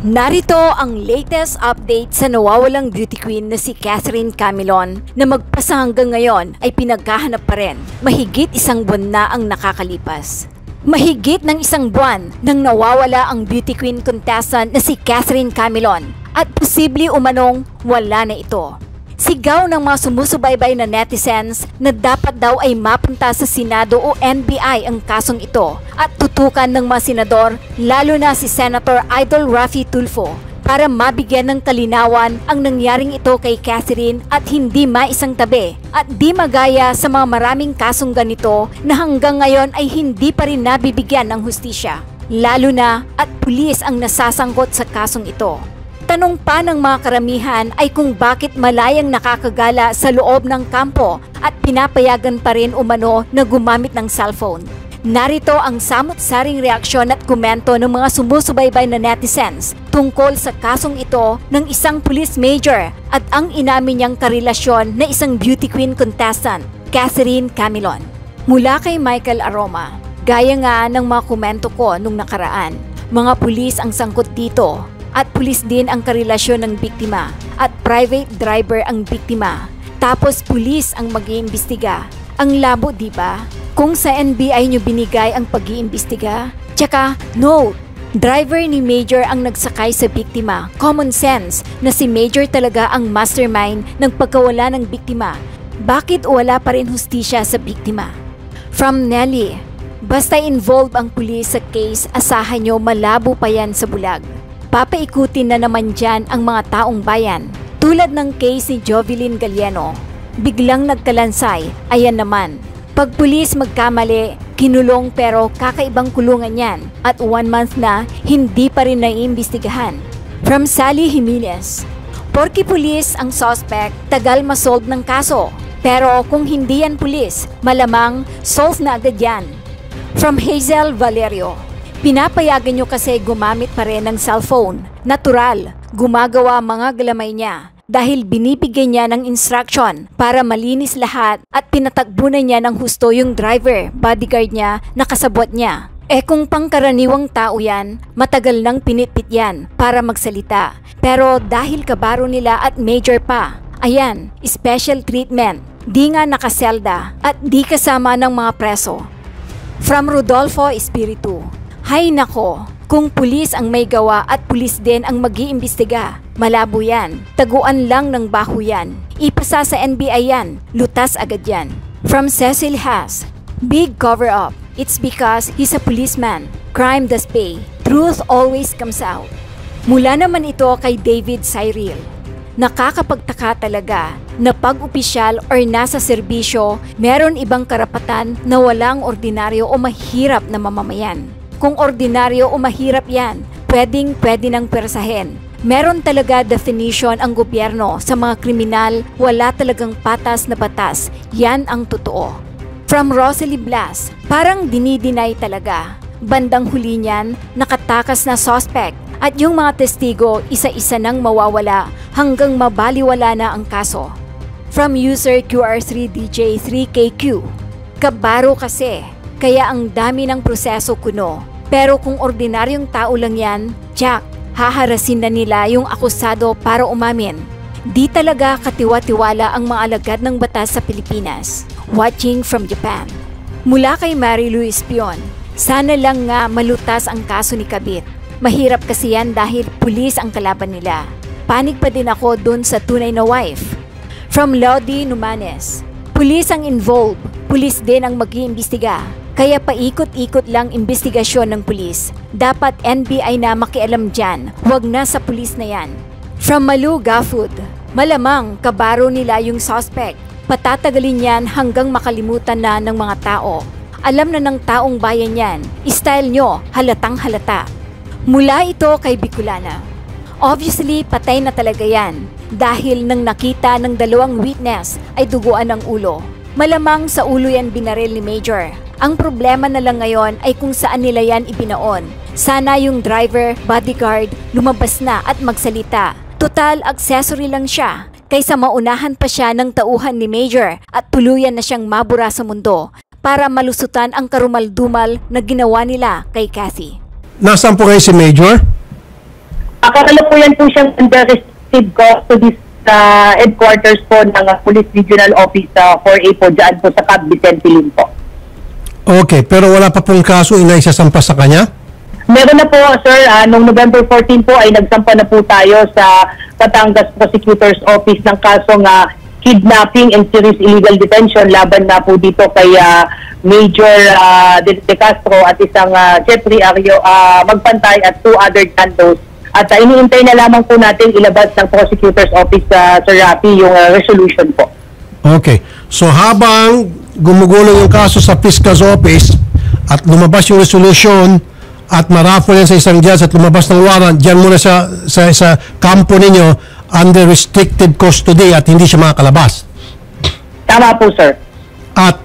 Narito ang latest update sa nawawalang beauty queen na si Catherine Camilon na magpasa hanggang ngayon ay pinaghahanap pa rin. Mahigit isang buwan na ang nakakalipas. Mahigit ng isang buwan nang nawawala ang beauty queen contestant na si Catherine Camilon at posible umanong wala na ito. Sigaw ng mga sumusubaybay na netizens na dapat daw ay mapunta sa Senado o NBI ang kasong ito at tutukan ng mga senador lalo na si Senator Idol Raffy Tulfo para mabigyan ng kalinawan ang nangyaring ito kay Catherine at hindi maisang tabi at di magaya sa mga maraming kasong ganito na hanggang ngayon ay hindi pa rin nabibigyan ng hustisya. Lalo na at pulis ang nasasangkot sa kasong ito. Tanong pa ng mga karamihan ay kung bakit malayang nakakagala sa loob ng kampo at pinapayagan pa rin umano na gumamit ng cellphone. Narito ang samut-saring reaksyon at komento ng mga sumusubaybay na netizens tungkol sa kasong ito ng isang police major at ang inamin niyang karelasyon na isang beauty queen contestant, Catherine Camilon. Mula kay Michael Aroma, gaya nga ng mga komento ko nung nakaraan, mga pulis ang sangkot dito. At pulis din ang karelasyon ng biktima at private driver ang biktima. Tapos pulis ang mag-iimbestiga. Ang labo, di ba? Kung sa NBI nyo binigay ang pag-iimbestiga. Tsaka, no, driver ni Major ang nagsakay sa biktima. Common sense na si Major talaga ang mastermind ng pagkawala ng biktima. Bakit wala pa rin hustisya sa biktima? From Nelly, basta involved ang pulis sa case, asahan nyo malabo pa yan sa bulag. Papaikutin na naman dyan ang mga taong bayan. Tulad ng case ni Jovelyn Galiano. Biglang nagkalansay, ayan naman. Pag pulis magkamali, kinulong pero kakaibang kulungan yan. At 1 month na, hindi pa rin naiimbestigahan. From Sally Jimenez. Porki pulis ang suspect, tagal masolve ng kaso. Pero kung hindi yan pulis, malamang solve na agad yan. From Hazel Valerio. Pinapayagan nyo kasi gumamit pa rin ng cellphone. Natural, gumagawa mga galamay niya dahil binibigyan niya ng instruction para malinis lahat at pinatagbunan niya ng husto yung driver, bodyguard niya, nakasabot niya. Kung pangkaraniwang tao yan, matagal nang pinitpit yan para magsalita. Pero dahil kabaro nila at major pa, ayan, special treatment, di nga nakaselda at di kasama ng mga preso. From Rodolfo Espiritu. Hay nako, kung pulis ang may gawa at pulis din ang mag-iimbestiga, malabo yan. Taguan lang ng baho yan. Ipasa sa NBI yan, lutas agad yan. From Cecil Haas, big cover up. It's because he's a policeman. Crime does pay. Truth always comes out. Mula naman ito kay David Cyril. Nakakapagtaka talaga na pag-opisyal or nasa serbisyo, meron ibang karapatan na walang ordinaryo o mahirap na mamamayan. Kung ordinaryo o mahirap yan, pwede nang persahin. Meron talaga definition ang gobyerno sa mga kriminal, wala talagang patas na batas. Yan ang totoo. From Rosalie Blas, parang dinideny talaga. Bandang huli niyan, nakatakas na suspect at yung mga testigo isa-isa nang mawawala hanggang mabaliwala na ang kaso. From user QR3DJ3KQ, kabaro kasi. Kaya ang dami ng proseso kuno. Pero kung ordinaryong tao lang yan, Jack, haharasin na nila yung akusado para umamin. Di talaga katiwa-tiwala ang mga alagad ng batas sa Pilipinas. Watching from Japan. Mula kay Mary Louise Pion, sana lang nga malutas ang kaso ni Kabit. Mahirap kasi yan dahil pulis ang kalaban nila. Panig pa din ako dun sa tunay na wife. From Lodi Numanes, pulis ang involved, pulis din ang mag-iimbestiga. Kaya paikot-ikot lang investigasyon ng pulis. Dapat NBI na makialam dyan, wag na sa pulis na yan. From Malu Gafood, malamang kabaro nila yung suspect. Patatagalin yan hanggang makalimutan na ng mga tao. Alam na ng taong bayan yan, style nyo halatang halata. Mula ito kay Bicolana. Obviously, patay na talaga yan. Dahil nang nakita ng 2 witness ay duguan ng ulo. Malamang sa ulo yan binaril ni Major. Ang problema na lang ngayon ay kung saan nila yan ibinaon. Sana yung driver, bodyguard, lumabas na at magsalita. Total, accessory lang siya. Kaysa maunahan pa siya ng tauhan ni Major at tuluyan na siyang mabura sa mundo para malusutan ang karumal-dumal na ginawa nila kay Cassie. Nasaan po kayo si Major? Kasalukuyan po siyang under restricted custody sa headquarters po ng Police Regional Office 4A po dyan po sa Cab Vicente Lim po. Okay, pero wala pa pong kaso inaisasampa sa kanya? Meron na po, sir. Noong November 14 po ay nagsampa na po tayo sa Batangas Prosecutor's Office ng kasong kidnapping and serious illegal detention laban na po dito kay Major De Castro at isang Jeffrey Ario Magpantay at 2 other tandos. At iniintay na lamang po natin ilabas ng Prosecutor's Office sa Rafi yung resolution po. Okay. So habang gumugulo yung kaso sa Fiscal's Office at lumabas yung resolution at maraffle yan sa isang judge at lumabas ng warrant, dyan muna sa kampo ninyo under restricted custody at hindi siya makakalabas. Tama po, sir. At,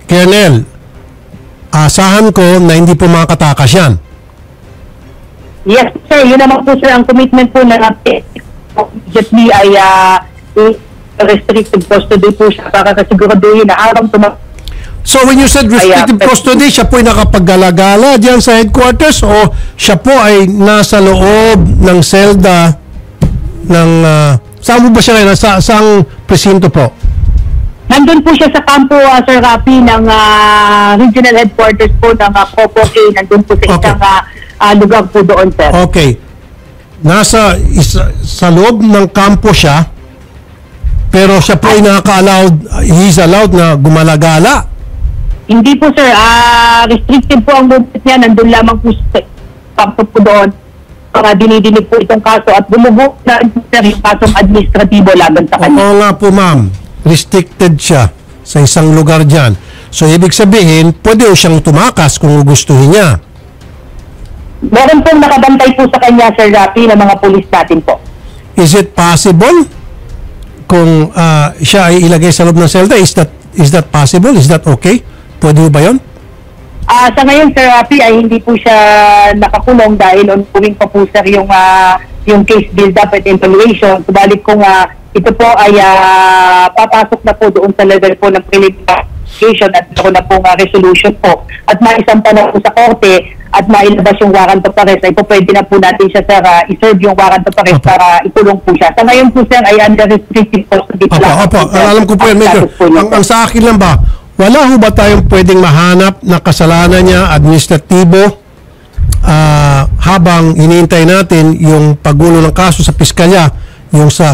Colonel, asahan ko na hindi po makatakas yan. Yes, sir. Yun naman po, sir, ang commitment po ng immediately ay restricted custody po siya para kasiguraduhin na habang So when you said restricted custody, siya po ay nakapaggalagala diyan sa headquarters o siya po ay nasa loob ng selda ng saan po ba siya ngayon? Saang presinto po? Nandun po siya sa kampo, Sir Rafi, ng regional headquarters po ng Copo A. Nandun po sa isang lugar po doon, sir. Okay. Sa loob ng kampo siya, pero siya po ay nakaka-allowed, he's allowed na gumalagala. Hindi po, sir. Restricted po ang movement niya. Nandun lamang po sa kampo po doon. Dinidinig po itong kaso at bumubo na yung kasong administratibo laban sa kanya. Oo nga po, ma'am. Restricted siya sa isang lugar dyan. So, ibig sabihin, pwede o siyang tumakas kung gustuhin niya. Meron pong nakabantay po sa kanya, Sir Rafi, ng mga pulis natin po. Is it possible kung siya ay ilagay sa loob ng selda? Is that possible? Is that okay? Pwede ba yun? Sa ngayon, Sir Rafi, ay hindi po siya nakakulong dahil ongoing pa po, sir, yung case build-up at evaluation. Subalit kung ito po ay papasok na po doon sa level po ng preliminary at meron na pong resolution po at maisampa na po sa korte at mailabas yung warrant of arrest, ay po pwede na po natin siya, sir, iserve yung warrant of arrest para ikulong po siya. Sa ngayon po, sir, ay under restricted custody. Opo. Alam ko po yan, Major. Ang sa akin lang ba, wala ho ba tayong pwedeng mahanap na kasalanan niya administratibo habang hinihintay natin yung paggulo ng kaso sa piskalya, yung sa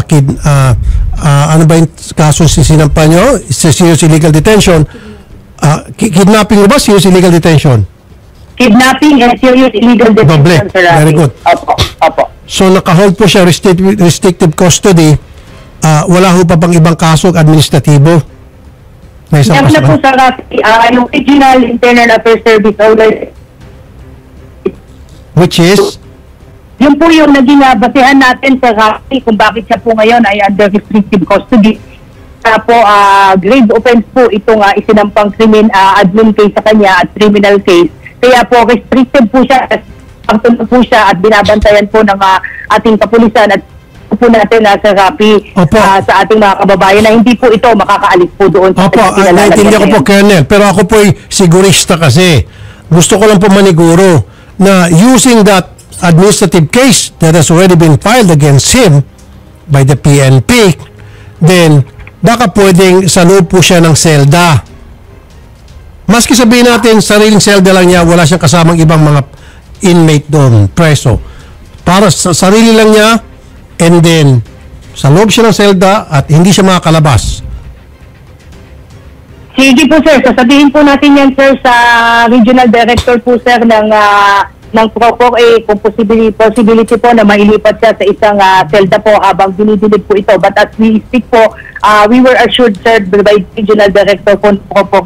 ano ba yung kaso sinampa nyo? Serious illegal detention. Kidnapping ba? Serious illegal detention? Kidnapping and serious illegal detention, sir. Very good. Opo. So nakahold po siya restricted custody. Wala ho pa bang ibang kaso administratibo? Meron na po sa yung Regional Internal Affairs Service owner. Which is? Yun po yung naging basehan natin sa Rafi kung bakit siya po ngayon ay under restricted custody. Po, grave offense po itong isinampang admin case sa kanya at criminal case. Kaya po restricted po siya, pagtunod po siya at binabantayan po ng ating kapulisan at po natin sa Rafi sa ating mga kababayan na hindi po ito makakaalis po doon. Opo, naintindihan ko po, Colonel. Pero ako po ay sigurista kasi. Gusto ko lang po maniguro na using that administrative case that has already been filed against him by the PNP, then baka pwedeng sa loob po siya ng selda. Maski sabihin natin, sariling selda lang niya, wala siyang kasamang ibang mga inmate doon, preso. Para sa sarili lang niya, and then sa loob siya ng selda at hindi siya makakalabas. Sige po, sir. Sasabihin po natin yan, sir, sa regional director po, sir, ng Proco kung possibility po na mailipat siya sa isang selda po habang dinidinig po ito. But as we speak po, we were assured, sir, by regional director po ng Proco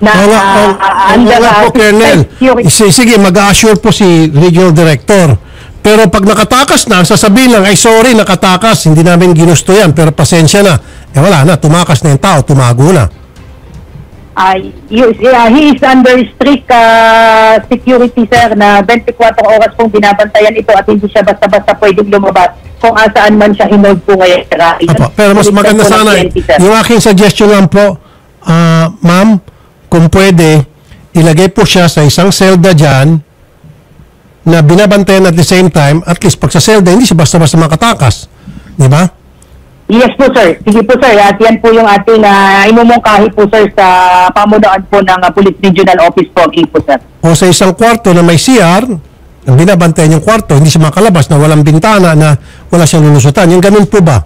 na po, Colonel. Sige, mag-assure po si regional director. Pero pag nakatakas na, sasabihin lang, ay sorry, nakatakas, hindi namin ginusto yan, pero pasensya na. Wala na, tumakas na yung tao, tumago na. He is under strict security, sir, na 24 oras pong binabantayan ito at hindi siya basta-basta pwedeng lumabas kung asaan man siya hinold po ngayon. Pero mas maganda sana, yung aking suggestion lang po, ma'am, kung pwede, ilagay po siya sa isang selda dyan na binabantayan at the same time, at least pag sa selda, hindi siya basta-basta makatakas. Di ba? Yes po, sir. Sige po, sir. At yan po yung ating imumungkahi po, sir, sa pamunuan po ng Police Regional Office po, po, sir. O sa isang kwarto na may CR, ang binabantayan yung kwarto, hindi siya makalabas na walang bintana, na wala siyang lulusutan. Yung ganun po ba?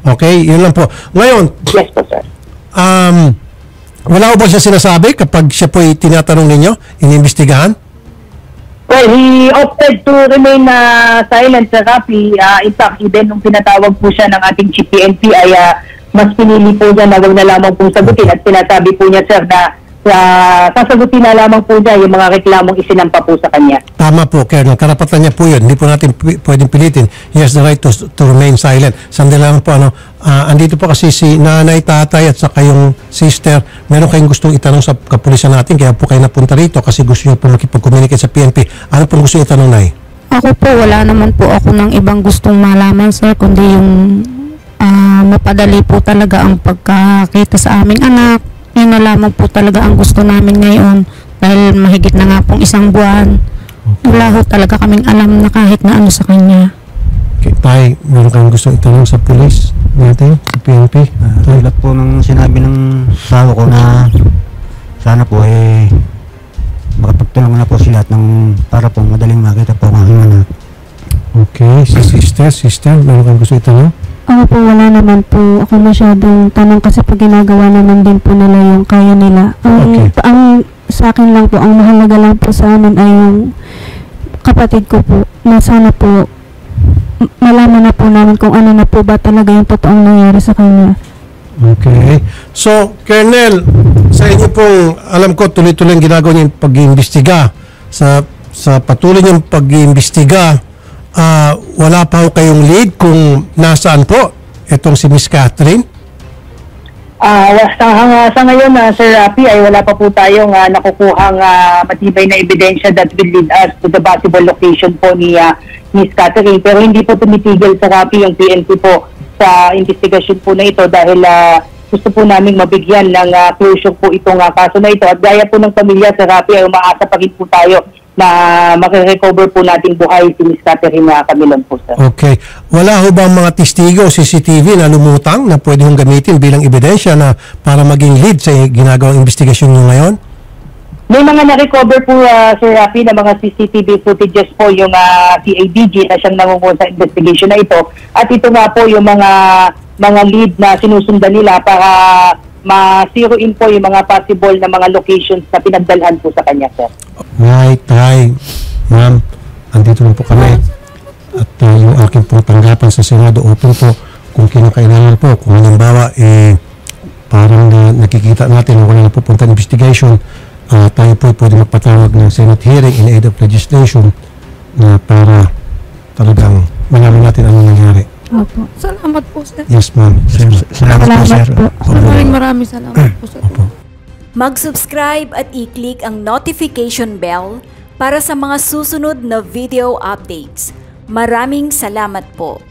Okay, yun lang po. Ngayon, Yes po, sir. wala ko ba siya sinasabi kapag siya po'y tinatanong ninyo, iniimbestigahan? Well, he opted to remain silent, Sir Rafi. In fact, even nung pinatawag po siya ng ating Chief PNP ay mas pinili po niya na wag na lamang pong sagutin at sinasabi po niya, sir, na sasagutin na lamang po niya yung mga reklamong isinampa po sa kanya. Tama po, Colonel. Karapatan niya po yun. Hindi po natin pwedeng pilitin. He has the right to remain silent. Sandali lang po, andito po kasi si nanay, tatay at saka yung sister. Meron kayong gustong itanong sa kapulisan natin, kaya po kayo napunta rito kasi gusto niyo po makipag-communicate sa PNP. Ano po gusto itanong, Nay? Ako po, wala naman po ako ng ibang gustong malaman, sir, kundi yung mapadali po talaga ang pagkakita sa aming anak. Yun na lamang po talaga ang gusto namin ngayon dahil mahigit na nga pong 1 buwan. Wala ho talaga kaming alam na kahit na ano sa kanya. Okay, Tay, meron kayong gustong itanong sa pulis natin, sa PNP? Tulad po ng sinabi ng asawa ko na sana po makapagtulungan na po sila para po madaling makita po ang aking anak. Okay, sister, meron kayong gustong itanong? Ako po, wala naman po ako masyadong tanong kasi pag ginagawa naman din po nila yung kaya nila. Ang sa akin lang po, ang mahalaga lang po sa amin ay yung kapatid ko po na sana po malaman na po namin kung ano na po ba talaga yung totoong nangyari sa kanya. Okay. So, Colonel, sa inyo pong, alam ko, tuloy-tuloy ang ginagawa niyo yung pag-iimbestiga. Sa patuloy niyong pag-iimbestiga, wala pa ho kayong lead kung nasaan po itong si Miss Catherine? Sa ngayon, Sir Rafi, ay wala pa po tayong nakukuhang matibay na ebidensya that will lead us to the possible location po ni Miss Catherine. Pero hindi po tumitigil, Sir Rafi, yung PNP po sa investigasyon po na ito dahil gusto po namin mabigyan ng closure po itong kaso na ito. At gaya po ng pamilya, Sir Rafi, ay umaasa pa rin po tayo na makarecover po nating buhay si Miss Catherine Camilon po, sir. Okay. Wala ho bang mga testigo, CCTV na lumutang na pwede hong gamitin bilang ebidensya na para maging lead sa ginagawang investigasyon nyo ngayon? May mga na-recover po, Sir Rafi, na mga CCTV footages po yung CADG na siyang nangunguha sa investigation na ito. At ito nga po yung mga lead na sinusundan nila para ma-zero in po yung mga possible na mga locations na pinagdalhan po sa kanya, sir. Right, hi. Ma'am, andito na po kami. At yung aking pong tanggapan sa Senado, open po kung kinakailangan po. Kung halimbawa, parang nakikita natin na wala na pupunta investigation, tayo po pwede magpatawag ng Senate hearing in aid of legislation na para talagang malaman natin ano nangyari. Opo. Salamat po, sir. Yes, ma'am. Salamat po, sir. Maraming salamat po, sir. Opo. Mag-subscribe at i-click ang notification bell para sa mga susunod na video updates. Maraming salamat po.